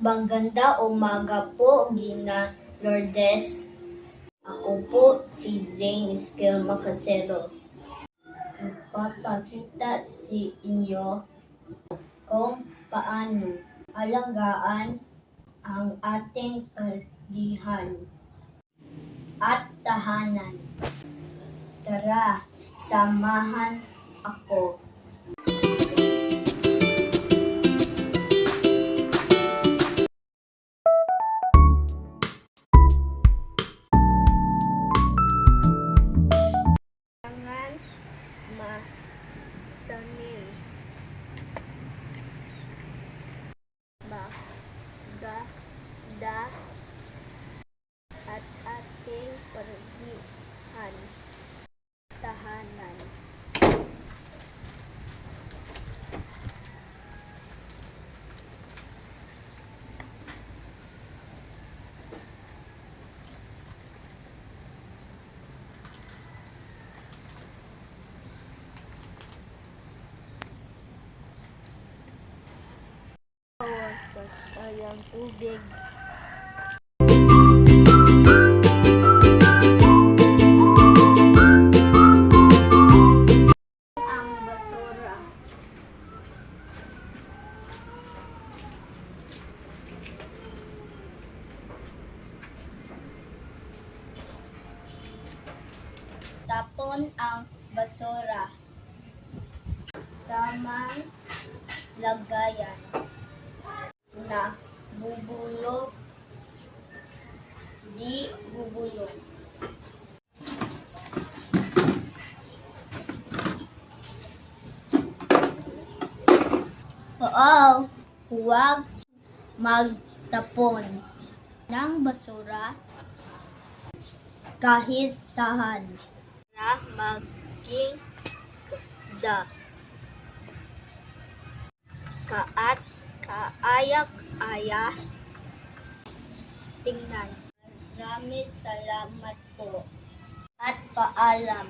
Maganda umaga po, Gina Lourdes. Ako po si Zane Esquel Macasero. Ipapakita si inyo kung paano alagaan ang ating palihan at tahanan. Tara, samahan ako. Matanim maganda at ating palihan tahanan. Sayang tubig. Ang basura. Tapon ang basura. Tamang lagayan na bubulok, di bubulok. Oo, huwag magtapon ng basura kahit saan na maging kaat kaayak-aya tingnan. Maraming salamat po at paalam.